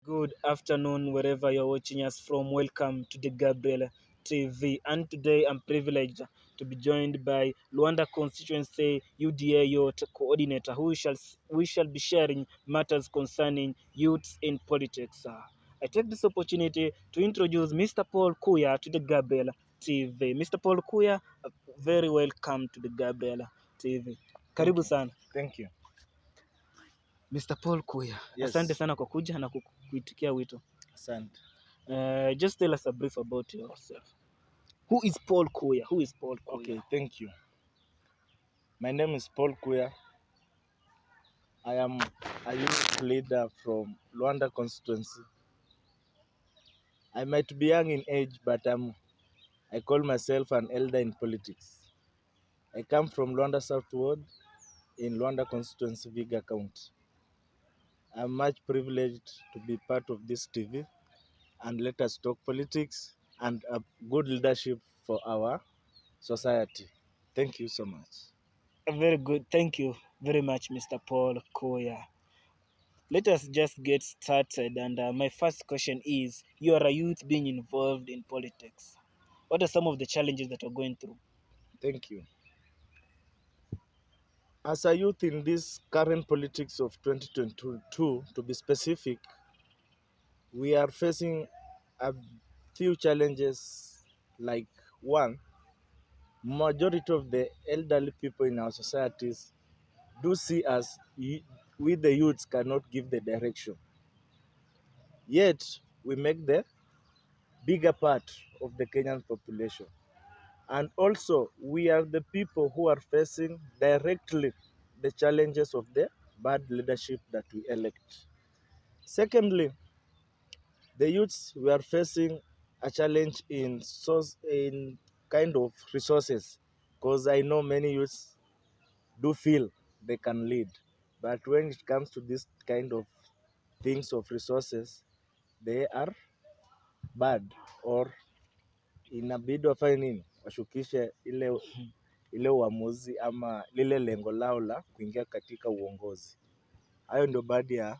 Good afternoon, wherever you're watching us from. Welcome to the Gabriel TV. And today I'm privileged to be joined by Luanda constituency UDA Youth Coordinator, we shall be sharing matters concerning youths in politics. I take this opportunity to introduce Mr. Paul Koya to the Gabriel TV. Mr. Paul Koya, very welcome to the Gabriel TV. Karibu sana. Thank you. Mr. Paul Kuya, Yes. Asante sana kwa kuja na kuitikia wito. Asante. Just tell us a brief about yourself. Who is Paul Kuya? Who is Paul Kuya? Okay, thank you. My name is Paul Koya. I am a youth leader from Luanda constituency. I might be young in age, but I call myself an elder in politics. I come from Luanda South Ward in Luanda constituency, Viga County. I'm much privileged to be part of this TV and let us talk politics and a good leadership for our society. Thank you so much. Very good. Thank you very much, Mr. Paul Kuya. Let us just get started. And my first question is, you are a youth being involved in politics. What are some of the challenges that you're going through? Thank you. As a youth in this current politics of 2022, to be specific, we are facing a few challenges. Like one, majority of the elderly people in our societies do see us, we the youths cannot give the direction. Yet, we make the bigger part of the Kenyan population. And also, we are the people who are facing directly the challenges of the bad leadership that we elect. Secondly, the youths were facing a challenge in kind of resources, because I know many youths do feel they can lead, but when it comes to this kind of things of resources, they are bad, or inabidi wafanye nini, washukishe ile uamuzi ama lile lengo lao la kuingia katika uongozi. Hayo ndio baadhi ya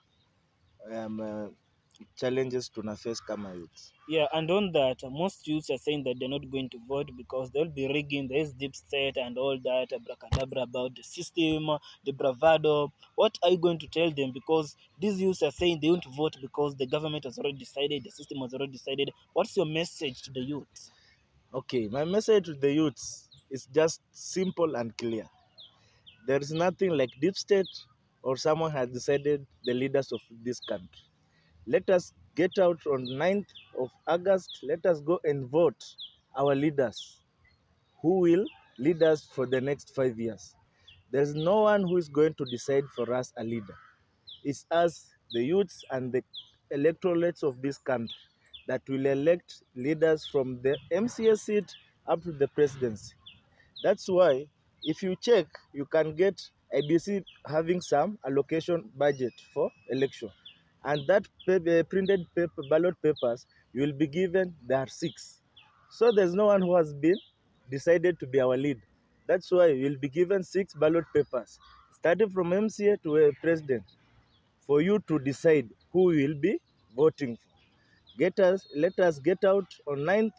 challenges tuna face kama youth. Yeah, and on that, most youths are saying that they're not going to vote because they'll be rigging the deep state and all that, abracadabra about the system, the bravado. What are you going to tell them? Because these youths are saying they won't vote because the government has already decided, the system has already decided. What's your message to the youth? Okay, my message to the youths is just simple and clear. There is nothing like deep state or someone has decided the leaders of this country. Let us get out on 9th of August. Let us go and vote our leaders who will lead us for the next 5 years. There's no one who is going to decide for us a leader. It's us, the youths and the electorates of this country, that will elect leaders from the MCA seat up to the presidency. That's why, if you check, you can get IBC having some allocation budget for election. And that printed paper, ballot papers, you will be given, there are 6. So there's no one who has been decided to be our lead. That's why you'll be given 6 ballot papers, starting from MCA to a president, for you to decide who you will be voting for. Let us get out on 9th,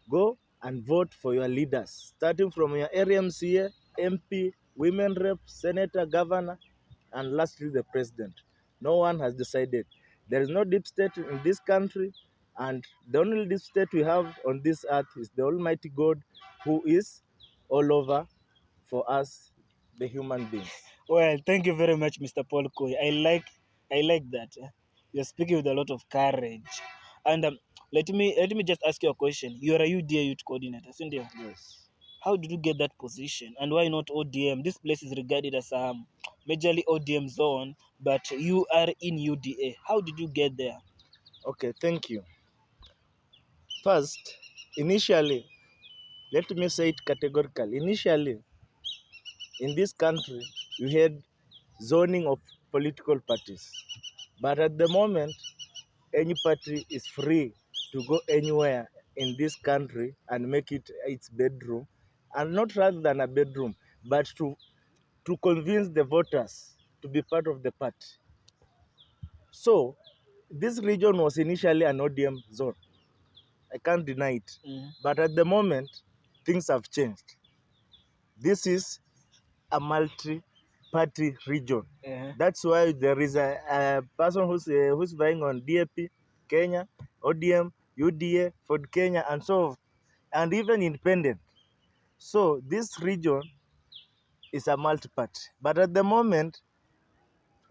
go and vote for your leaders, starting from your area MCA, MP, women rep, senator, governor, and lastly the president. No one has decided. There is no deep state in this country, and the only deep state we have on this earth is the Almighty God, who is all over for us, the human beings. Well, thank you very much, Mr. Paul Koy. I like that. You're speaking with a lot of courage. And let me just ask you a question. You are a UDA Youth Coordinator, isn't you? Yes. How did you get that position? And why not ODM? This place is regarded as a majorly ODM zone, but you are in UDA. How did you get there? Okay, thank you. First, initially, let me say it categorically. Initially, in this country, we had zoning of political parties. But at the moment, any party is free to go anywhere in this country and make it its bedroom, and not rather than a bedroom, but to convince the voters to be part of the party. So this region was initially an ODM zone. I can't deny it. But at the moment, things have changed. This is a multi-party region. That's why there is a person who's vying on DAP, Kenya, ODM, UDA, Ford Kenya, and so, and even independent. So this region is a multi-party. But at the moment,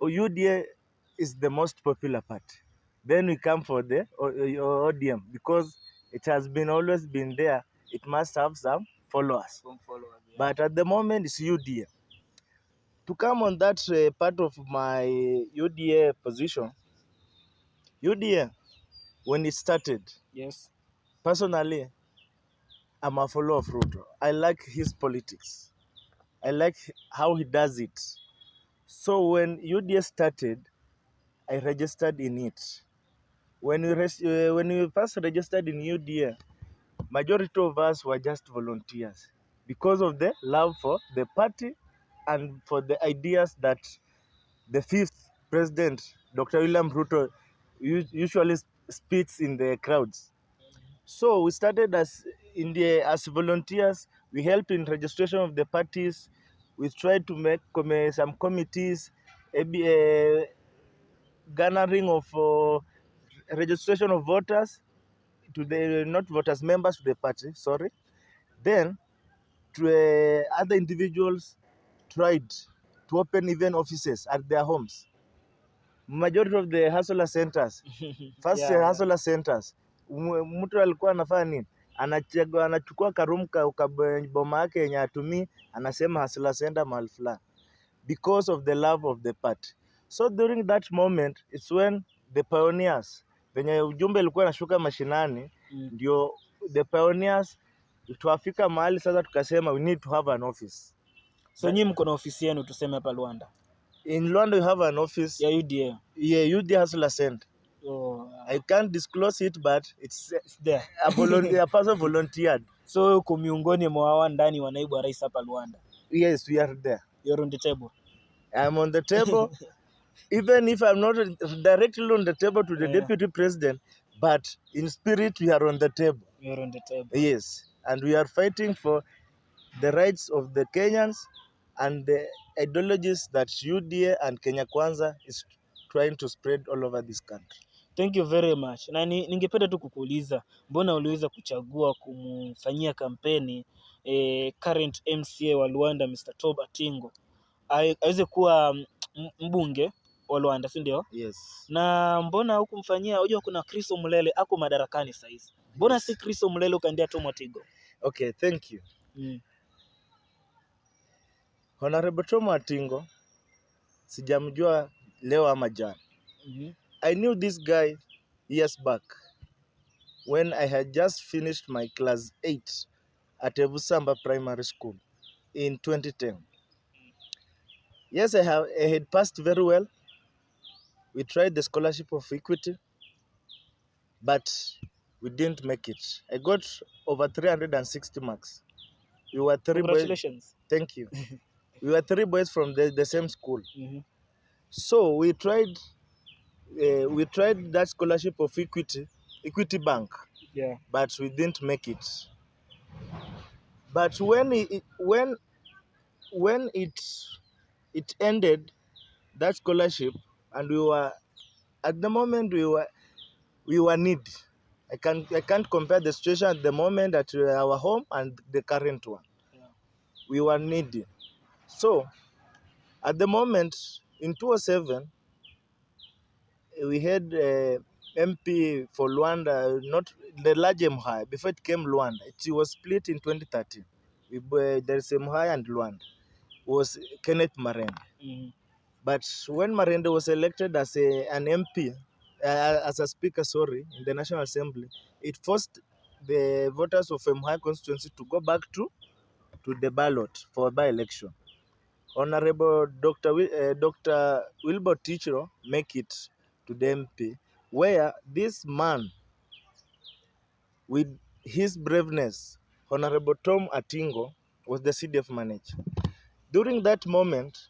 UDA is the most popular party. Then we come for the ODM because it has been always been there. It must have some followers. Yeah. But at the moment, it's UDA. To come on that part of my UDA position, UDA, when it started, yes, personally, I'm a follower of Ruto. I like his politics. I like how he does it. So when UDA started, I registered in it. When we first registered in UDA, majority of us were just volunteers because of the love for the party and for the ideas that the fifth president, Dr. William Ruto, usually speaks in the crowds. So we started as volunteers. We helped in registration of the parties. We tried to make some committees, garnering of registration of voters to the not voters, members to the party. Sorry. Then to other individuals tried to open even offices at their homes. Majority of the hustler centers, first hustler centers, mtu alikuwa anafanya nini? Anachukua karum boma yake yenye atumii, anasema hustler center mahali fulani because of the love of the party. So during that moment, it's when the pioneers, venye ujumbe ilikuwa nashuka mashinani, ndio the pioneers tuafika mahali sasa tukasema we need to have an office. So nyinyi mko na ofisi yenu tuseme hapa Luanda? In Luanda we have an office. Yeah, UDA. Yeah, UDA Hustler Center. Oh, I can't disclose it, but it's there. A person volunteered. So uko miongoni mwa hawa ndani wa naibu wa rais hapa Luanda? Yes, we are there. You're on the table? I'm on the table. Even if I'm not directly on the table to the deputy president, but in spirit we are on the table. You're on the table. Yes, and we are fighting for the rights of the Kenyans and the ideologies that UDA and Kenya Kwanza is trying to spread all over this country. Thank you very much. Na ningependa tu kukuuliza, mbona uliweza kuchagua kumfanyia kampeni current MCA wa Luanda Mr. Tob Atingo aweze kuwa mbunge wa Luanda, si ndio? Yes. Na mbona hukumfanyia, unajua kuna Chris Omulele ako madarakani sasa hivi. Mbona yes, si Chris Omulele ukaendea Tom Atingo? Okay, thank you. Honorable Tom Atingo sijamjua leo ama jana. I knew this guy years back when I had just finished my class 8 at Evusamba Primary School in 2010. Yes, I had passed very well. We tried the scholarship of equity, but we didn't make it. I got over 360 marks. We were 3 Congratulations. boys. Thank you. We were 3 boys from the same school. So we tried that scholarship of Equity Bank. Yeah. But we didn't make it. But when it ended, that scholarship, and we were at the moment we were needy. I can't compare the situation at the moment at our home and the current one. Yeah. We were needy. So at the moment in 2007 we had MP for Luanda, not the large MHI. Before it came Luanda, it was split in 2013. There's MHI and Luanda. Was Kenneth Marende. But when Marende was elected as an MP, as a speaker, in the National Assembly, it forced the voters of MHI constituency to go back to the ballot for a by-election. Honorable Dr. Wilbur Tichero make it to the MP, where this man, with his braveness, Honorable Tom Atingo, was the CDF manager. During that moment,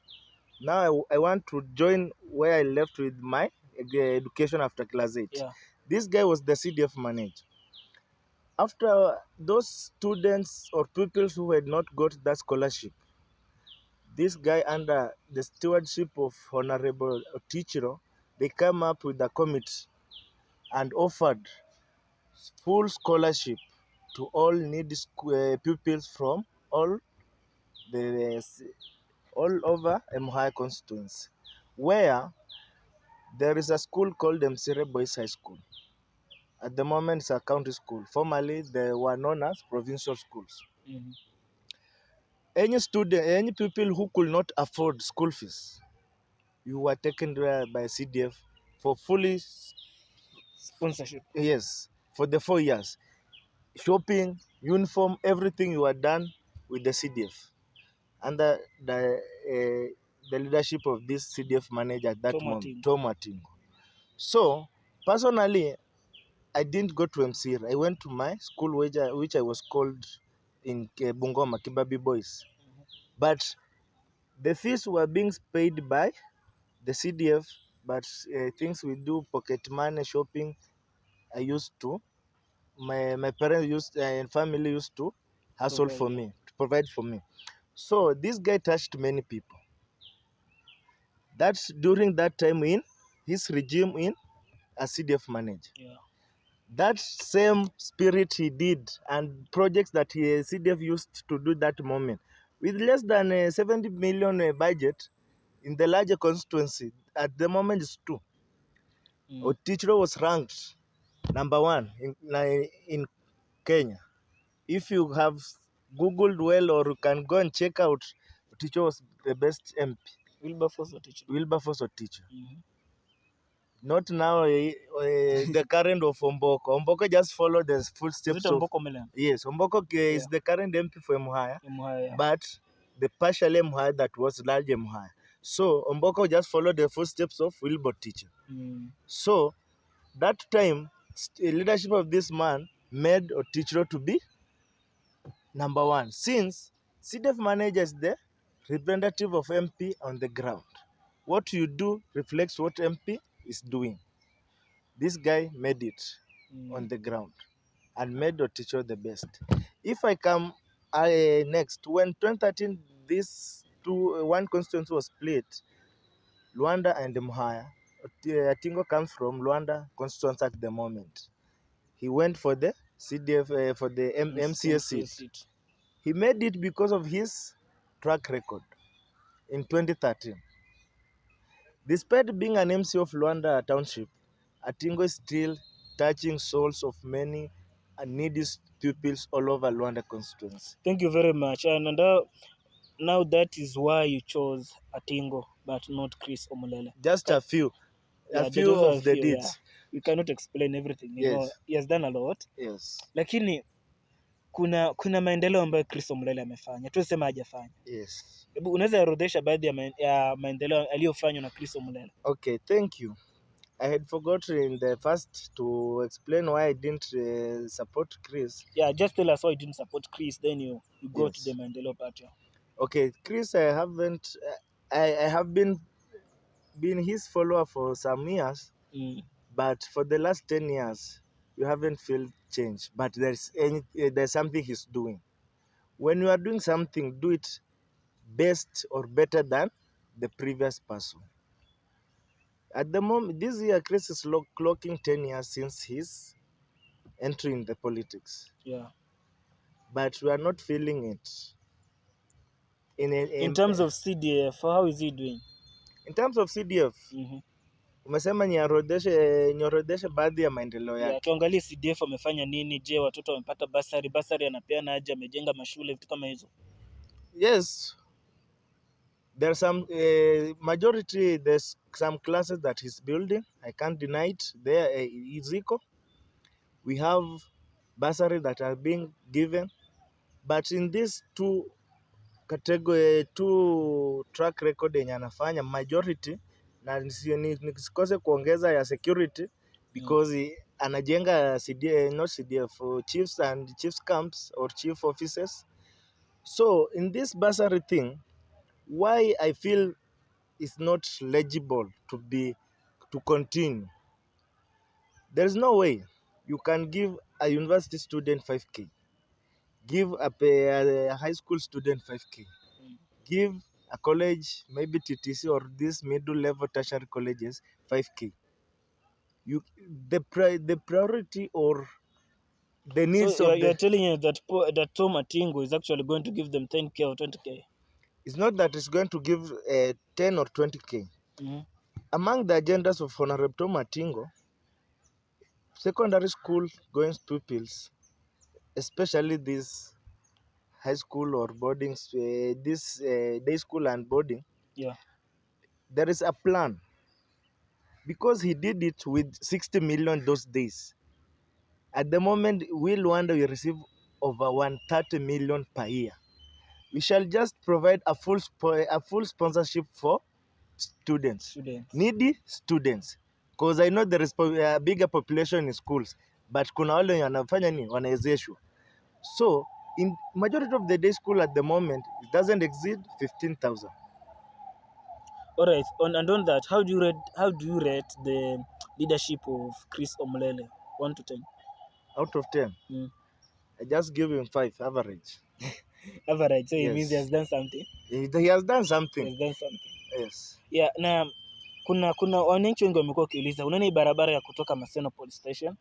now I want to join where I left with my education after class 8. Yeah. This guy was the CDF manager. After those students or pupils who had not got that scholarship, this guy, under the stewardship of Honorable Otichiro, they came up with a committee and offered full scholarship to all needy pupils from the all over Emuhaya constituency, where there is a school called Msire Boys High School. At the moment, it's a county school. Formerly, they were known as provincial schools. Mm-hmm. Any student, any people who could not afford school fees, you were taken there by CDF for fully, Sponsorship. yes, for the 4 years. Shopping, uniform, everything you were done with the CDF. Under the leadership of this CDF manager at that moment, Atingo. Tom Atingo. So, personally, I didn't go to MCR. I went to my school, which I was called in Bungoma, Kibabi Boys. Mm-hmm. But the fees were being paid by the CDF, but things we do, pocket money, shopping, I used to, my parents used and family used to hustle Provide, for yeah. me, to provide for me. So this guy touched many people. That's during that time in his regime in as CDF manager. Yeah. That same spirit he did and projects that CDF used to do that moment with less than 70 million budget in the larger constituency at the moment is two. Otichro was ranked number 1 in Kenya. If you have Googled well or you can go and check out, Otichro was the best MP. Wilberforce Otichro. Wilberforce Otichro. Mm-hmm. Not now the current of Omboko. Omboko just followed the Is it footsteps of. Omboko Milan? Yes, Omboko is Yeah. the current MP for Emuhaya, Emuhaya, yeah. but the partial Emuhaya that was large Emuhaya. So Omboko just followed the footsteps of Wilbur Teacher. Mm. So that time, leadership of this man made Otichro to be number 1. Since CDF manager is the representative of MP on the ground. What you do reflects what MP is doing. This guy made it on the ground and made Otichro the best. If I come next, when 2013 this one constituency was split, Luanda and Emuhaya, Atingo comes from Luanda constituency at the moment. He went for the CDF for the MCA seat. He made it because of his track record in 2013. Despite being an MC of Luanda Township, Atingo is still touching souls of many needy pupils all over Luanda constituency. Thank you very much. And now that is why you chose Atingo, but not Chris Omulele. Just a few Yeah, just of a the few, yeah. deeds. We cannot explain everything. You know, Yes. he has done a lot. Yes. Lakini kuna maendeleo ambayo Chris Omulele amefanya. Tuseme hajafanya. Yes. Hebu unaweza orodhesha baadhi ya maendeleo aliyofanywa na Chris Omulele? Okay, thank you. I had forgotten in the first to explain why I didn't support Chris. Yeah, just tell us why you didn't support Chris, then you go Yes. to the maendeleo part. Yeah. Okay, Chris, I haven't. I have been his follower for some years, but for the last 10 years, you haven't felt change. But there's something he's doing. When you are doing something, do it best or better than the previous person. At the moment, this year, Chris is clocking 10 years since his entry in the politics. Yeah. But we are not feeling it. In terms of CDF, how is he doing? In terms of CDF, umesema niorodheshe baadhi ya maendeleo yake. Yeah, tuangalie CDF amefanya nini. Je, watoto wamepata basari anapeana aje, amejenga mashule, vitu kama hizo? Yes, there's some majority, there's some classes that he's building. I can't deny it. There is equal. We have bursary that are being given, but in these two category, two track record yenye anafanya majority, na nisikose kuongeza ya security because anajenga not CDF, chiefs and chiefs camps or chief offices. So in this bursary thing, why I feel it's not legible to be to continue. There is no way you can give a university student 5K, give a high school student 5K, give a college, maybe TTC or these middle level tertiary colleges 5K. The priority or the So needs of you're telling us that Tom Atingo is actually going to give them 10K or 20K? It's not that it's going to give 10 or 20K. Mm-hmm. Among the agendas of Honorable Tom Atingo, secondary school going pupils, especially these high school or boarding, this day school and boarding, Yeah. there is a plan. Because he did it with 60 million those days. At the moment, we Luanda will receive over 130 million per year. We shall just provide a full sponsorship for students, needy students, because I know there is a bigger population in schools, but kuna wale wanafanya nini, wanawezeshwa. So in majority of the day school at the moment, it doesn't exceed 15,000. All right. And on that, how do you rate the leadership of Chris Omulele, 1 to 10? Out of 10, I just give him 5 average. Average. So it Yes. means he has done something. He has done something. He has done something. Yes. Yeah, na kuna wananchi wengi wamekuwa wakiuliza, unaona hii barabara ya kutoka Maseno Police Station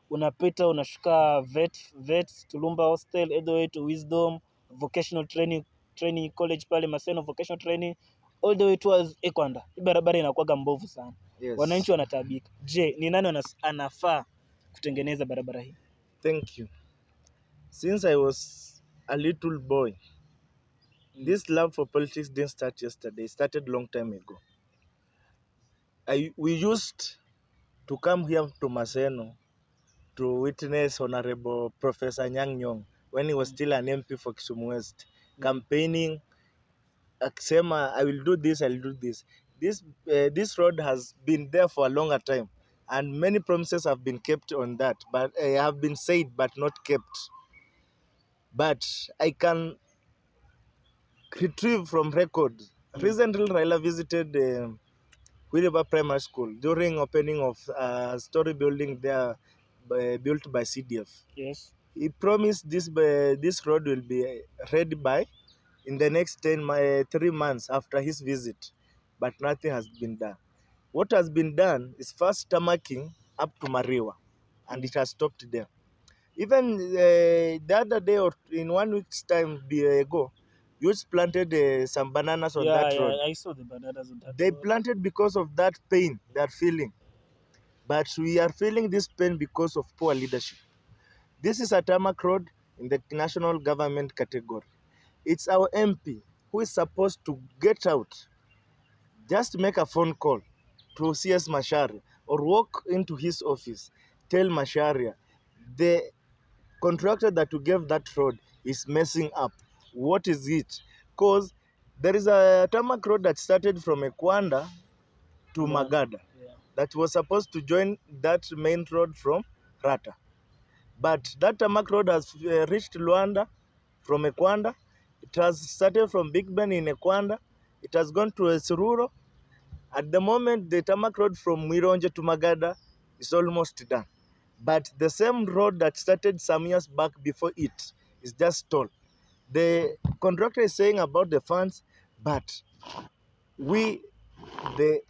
unapita unashuka vet Tulumba Hostel all the way to Wisdom Vocational Training College pale Maseno Vocational Training all the way towards Ekwanda. Hii barabara inakuwaga mbovu sana. Yes. Wananchi wanataabika. Je, ni nani anafaa kutengeneza barabara hii? Thank you. Since I was a little boy, this love for politics didn't start yesterday. It started long time ago. We used to come here to Maseno to witness Honorable Professor Nyang' Nyong' when he was still an MP for Kisumu West, campaigning, akisema, I will do this, I'll do this. This road has been there for a longer time, and many promises have been kept on that, but have been said but not kept. But I can retrieve from record. Recently, Raila visited River Primary School during opening of story building there built by CDF. Yes. He promised this road will be ready by in the next 3 months after his visit, but nothing has been done. What has been done is first tarmacking up to Mariwa, and it has stopped there. Even the other day or in 1 week's time ago, youths planted some bananas on that road. Yeah, I saw the bananas on that They road. planted because of that pain they are feeling. But we are feeling this pain because of poor leadership. This is a tarmac road in the national government category. It's our MP who is supposed to get out, just make a phone call to CS Macharia or walk into his office, tell Macharia, the contractor that you gave that road is messing up. What is it? Because there is a tarmac road that started from Ekwanda to Magada that was supposed to join that main road from Rata. But that tarmac road has reached Luanda from Ekwanda. It has started from Big Ben in Ekwanda. It has gone to Esururo. At the moment, the tarmac road from Mironje to Magada is almost done. But the same road that started some years back before it is just stalled. The contractor is saying about the funds, but we, the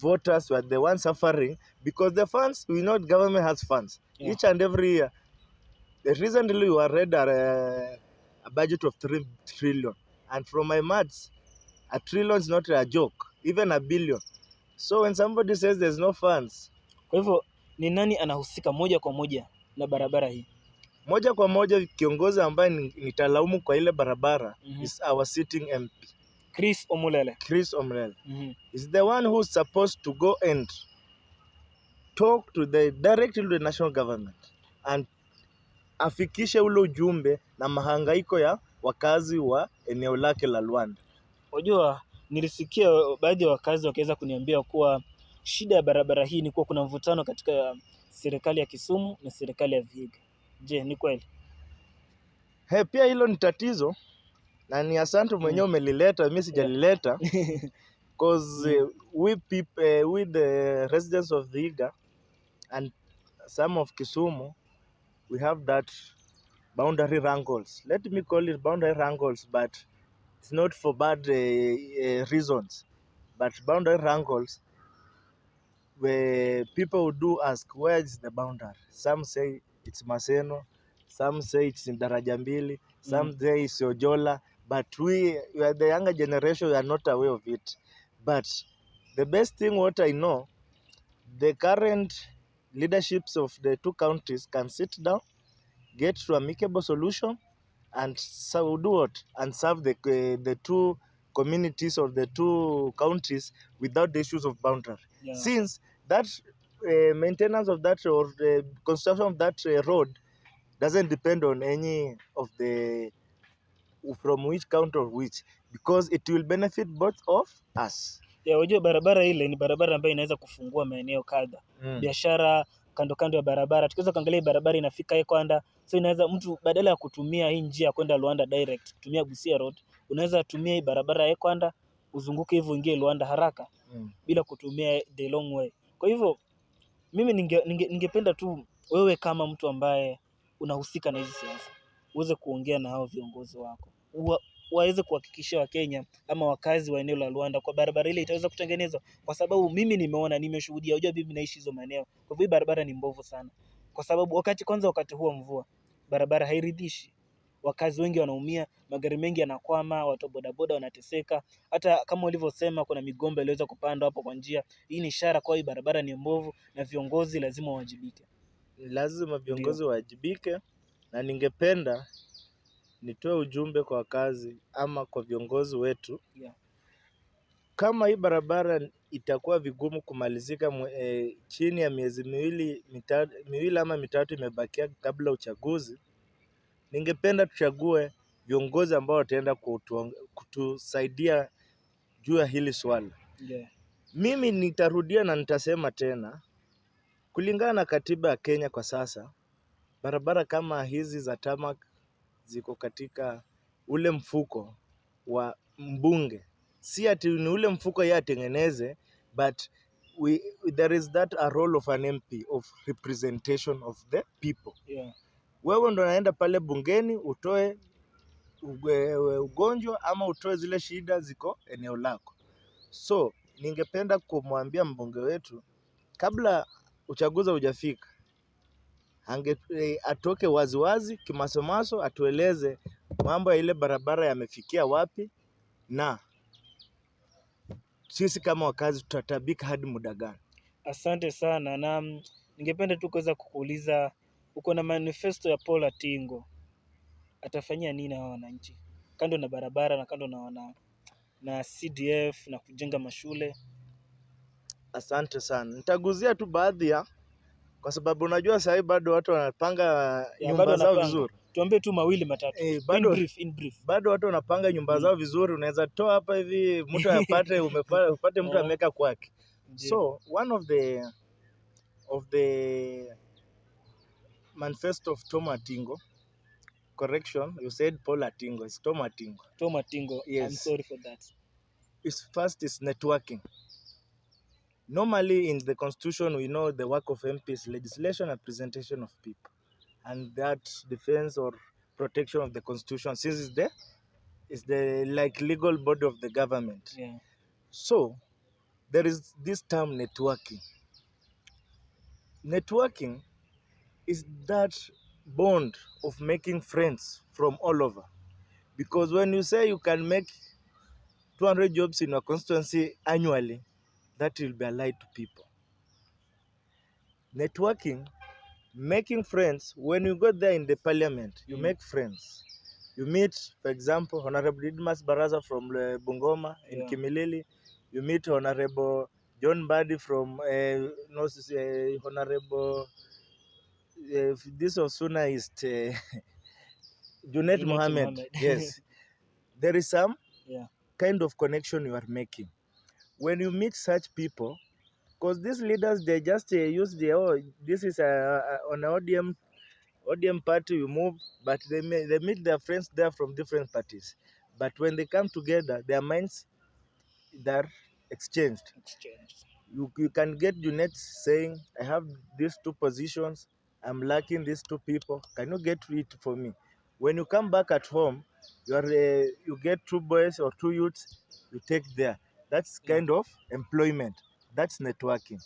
voters, were the ones suffering because the funds, we know the government has funds. Yeah. Each and every year. Recently, we read a budget of 3 trillion. And from my maths, a trillion is not a joke, even a billion. So when somebody says there's no funds. Kwa hivyo, ni nani anahusika moja kwa moja na barabara hii? Moja kwa moja kiongozi ambaye nitalaumu kwa ile barabara is our sitting MP. Chris Omulele. Is the one who's supposed to go and talk to directly to the national government and afikishe ule ujumbe na mahangaiko ya wakazi wa eneo lake la Luanda. Unajua, nilisikia baadhi ya wakazi wakaweza kuniambia kuwa shida ya barabara hii ni kuwa kuna mvutano katika serikali ya Kisumu na serikali ya Vihiga. Je, ni kweli? Pia hilo ni tatizo na ni asante mwenyewe umelileta, mimi sijalileta. because we the residents of Vihiga and some of Kisumu, we have that boundary wrangles. Let me call it boundary wrangles, but it's not for bad reasons. But boundary wrangles, where people do ask, where is the boundary? Some say it's Maseno, some say it's in Darajambili, some say it's Ojola, but we are the younger generation, we are not aware of it. But the best thing what I know, the current leaderships of the two counties can sit down, get to amicable solution, and so do what? And serve the two communities or the two counties without the issues of boundary. Yeah. Since that maintenance of that or the construction of that road doesn't depend on any of the from which county or which, because it will benefit both of us. Unajua barabara ile ni barabara ambayo inaweza kufungua maeneo kadha. Biashara kando ya barabara. Tukiweza kuangalia barabara inafika Ekwanda, so inaweza mtu badala ya kutumia hii njia kwenda Luanda direct, kutumia Busia road, unaweza tumia hii barabara ya Ekwanda uzunguke hivyo ingie Luanda haraka bila kutumia the long way. Kwa hivyo mimi ningependa tu wewe kama mtu ambaye unahusika na hizi siasa uweze kuongea na hao viongozi wako. Waweze kuhakikishia Wakenya ama wakazi wa eneo la Luanda kwa barabara ile itaweza kutengenezwa, kwa sababu mimi nimeona, nimeshuhudia. Unajua mimi naishi hizo maeneo. Kwa hivyo barabara ni mbovu sana. Kwa sababu wakati huo mvua, barabara hairidhishi. Wakazi wengi wanaumia, magari mengi yanakwama, watu bodaboda wanateseka. Hata kama ulivyosema kuna migomba iliweza kupandwa hapo kwa njia. Hii ni ishara kwa hii barabara ni mbovu na viongozi lazima wajibike. Lazima viongozi wajibike, na ningependa nitoe ujumbe kwa wakazi ama kwa viongozi wetu. Kama hii barabara itakuwa vigumu kumalizika chini ya miezi miwili ama mitatu imebakia kabla uchaguzi, ningependa tuchague viongozi ambao wataenda kutusaidia juu ya hili swala. Mimi nitarudia na nitasema tena, kulingana na katiba ya Kenya kwa sasa, barabara kama hizi za tarmac ziko katika ule mfuko wa mbunge. Si ati ni ule mfuko yeye atengeneze, but there is that a role of an MP, of representation of the people. Wewe ndo naenda pale bungeni utoe ugonjwa ama utoe zile shida ziko eneo lako. So ningependa kumwambia mbunge wetu, kabla uchaguzi hujafika, atoke waziwazi kimasomaso, atueleze mambo ya ile barabara yamefikia wapi, na sisi kama wakazi tutatabika hadi muda gani. Asante sana, na ningependa tu kuweza kukuuliza, uko na manifesto ya Paul Atingo, atafanyia nini hao wananchi kando na barabara na kando na CDF na kujenga mashule? Asante sana, nitaguzia tu baadhi ya, kwa sababu unajua sasa bado watu wanapanga nyumba zao vizuri. Tuambie tu mawili matatu. In brief. Bado watu wanapanga nyumba zao vizuri. Unaweza toa hapa hivi mtu apate upate mtu ameka kwake. So one of the manifesto of Tom Atingo, correction, you said Paul Atingo, it's Tom Atingo. Tom Atingo, yes. I'm sorry for that. First is networking. Normally in the constitution we know the work of MPs, legislation and presentation of people, and that defense or protection of the constitution, since it's the like legal body of the government. So there is this term networking. Networking is that bond of making friends from all over, because when you say you can make 200 jobs in your constituency annually, that will be a lie to people. Networking, making friends, when you go there in the parliament, you make friends. You meet, for example, Honorable Didmas Baraza from Bungoma in Kimilili. You meet Honorable John Badi from Honorable this of Suna is Junet Mohammed. Yes. There is some kind of connection you are making. When you meet such people, because these leaders, they just use this is on an ODM party, you move, but they meet their friends there from different parties. But when they come together, their minds, they're exchanged. You can get units saying, I have these 2 positions, I'm lacking these 2 people. Can you get it for me? When you come back at home, you get 2 boys or 2 youths, you take there. That's kind of employment. That's networking.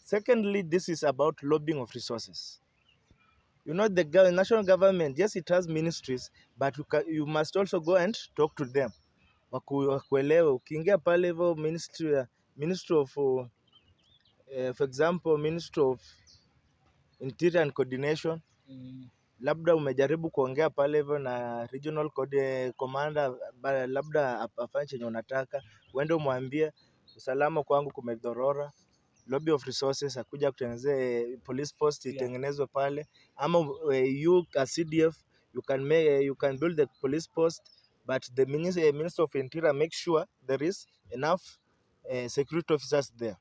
Secondly, this is about lobbying of resources. You know, the national government, yes, it has ministries, but you must also go and talk to them. Wakuelewe. Ukiingia pale hivyo ministry of for example, Ministry of Interior and Coordination, labda umejaribu kuongea pale hivyo na regional commander, labda afanye chenye unataka, uende umwambie usalama kwangu kumedhorora, lobby of resources akuja kutengenezea police post itengenezwe pale, ama you as CDF you can build the police post, but the Minister of Interior make sure there is enough security officers there.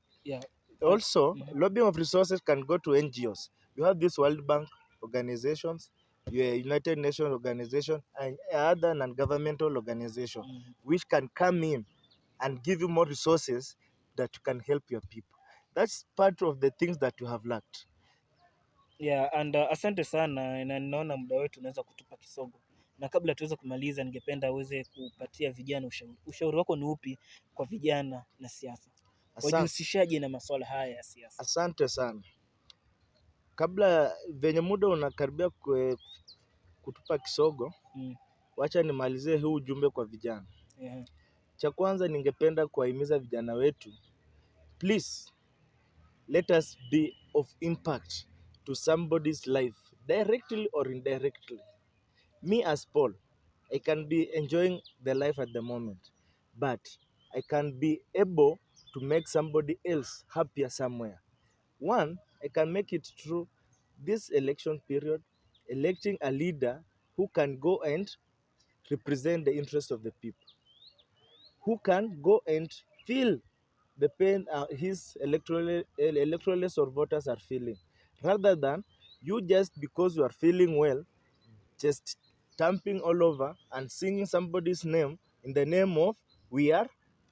Also, lobbying of resources can go to NGOs. You have this World Bank organizations, United Nations organization, and other non-governmental organizations, which can come in and give you more resources that you can help your people. That's part of the things that you have lacked. And asante sana, na ninaona muda wetu unaweza kutupa kisogo, na kabla tuweze kumaliza, ningependa uweze kupatia vijana ushauri. Ushauri wako ni upi kwa vijana na siasa? Wajihusishaje na masuala haya ya siasa? Asante sana. Kabla venye muda unakaribia kutupa kisogo, wacha nimalizie huu ujumbe kwa vijana. Cha kwanza ningependa kuwahimiza vijana wetu, please let us be of impact to somebody's life, directly or indirectly. Me as Paul, I can be enjoying the life at the moment, but I can be able to make somebody else happier somewhere. One, I can make it through this election period, electing a leader who can go and represent the interests of the people, who can go and feel the pain his electoralists or voters are feeling, rather than you just because you are feeling well, just stamping all over and singing somebody's name in the name of we are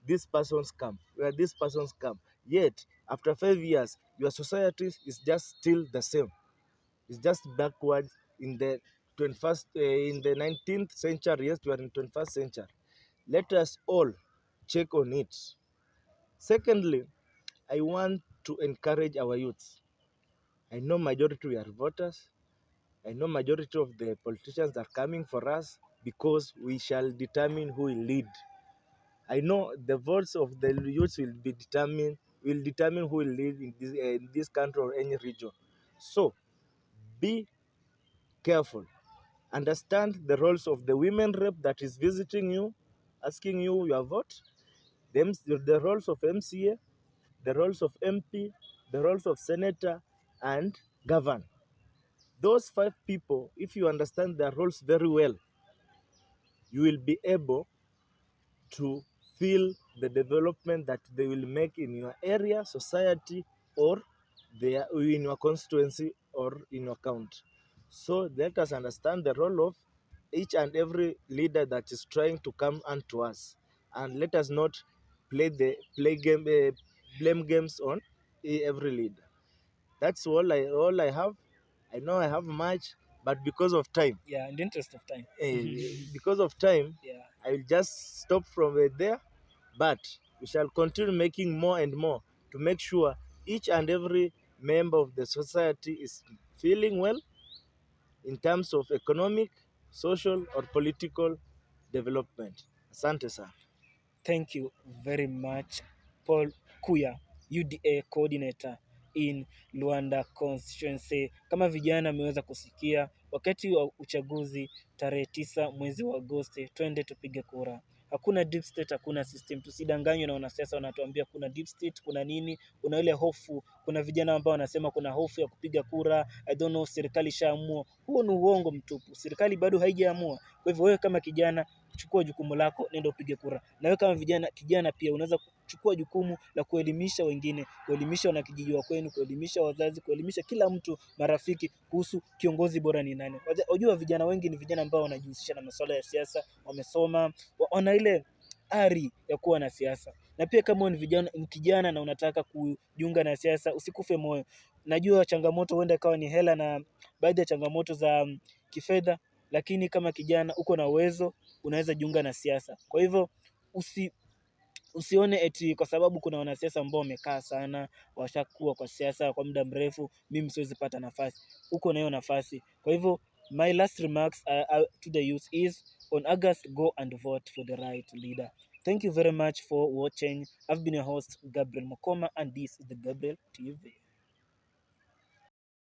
this person's camp, we are this person's camp. Yet, after 5 years, your society is just still the same. It's just backwards in the 21st, in the 19th century. Yes, we are in 21st century. Let us all check on it. Secondly, I want to encourage our youths. I know majority are voters. I know majority of the politicians are coming for us because we shall determine who will lead. I know the votes of the youths will determine who will lead in this country or any region. So be careful. Understand the roles of the women rep that is visiting you, asking you your vote, the roles of MCA, the roles of MP, the roles of senator, and governor. Those 5 people, if you understand their roles very well, you will be able to feel the development that they will make in your area, society, or in your constituency or in your county. So let us understand the role of each and every leader that is trying to come unto us, and let us not blame games on every leader. That's all I have. I know I have much, but because of time. In the interest of time. Because of time, I will just stop from there. But we shall continue making more and more to make sure each and every member of the society is feeling well in terms of economic, social, or political development. Asante sana. Thank you very much, Paul Kuya, UDA Coordinator in Luanda constituency. Kama vijana mmeweza kusikia, wakati wa uchaguzi tarehe 9 mwezi wa Agosti, twende tupige kura. Hakuna deep state, hakuna system. Tusidanganywe na wanasiasa wanatuambia kuna deep state, kuna nini, kuna ile hofu. Kuna vijana ambao wanasema kuna hofu ya kupiga kura. I don't know, serikali ishaamua. Huo ni uongo mtupu. Serikali bado haijaamua. Kwa hivyo wewe kama kijana, chukua jukumu lako, nenda upige kura. Na wewe kama kijana pia unaweza kuchukua jukumu la kuelimisha wengine, kuelimisha wanakijiji wa kwenu, kuelimisha wazazi, kuelimisha kila mtu, marafiki, kuhusu kiongozi bora ni nani. Unajua vijana wengi ni vijana ambao wanajihusisha na masuala ya siasa, wamesoma, wana ile ari ya kuwa na siasa. Na pia kama ni kijana na unataka kujiunga na siasa, usikufe moyo. Najua changamoto huenda ikawa ni hela na baadhi ya changamoto za kifedha, lakini kama kijana uko na uwezo, unaweza jiunga na siasa. Kwa hivyo usione eti kwa sababu kuna wanasiasa ambao wamekaa sana, washakuwa kwa siasa kwa muda mrefu, mimi siwezi pata nafasi. Uko na hiyo nafasi. Kwa hivyo my last remarks to the youth is, on August, go and vote for the right leader. Thank you very much for watching. I've been your host, Gabriel Mokoma, and this is the Gabriel TV.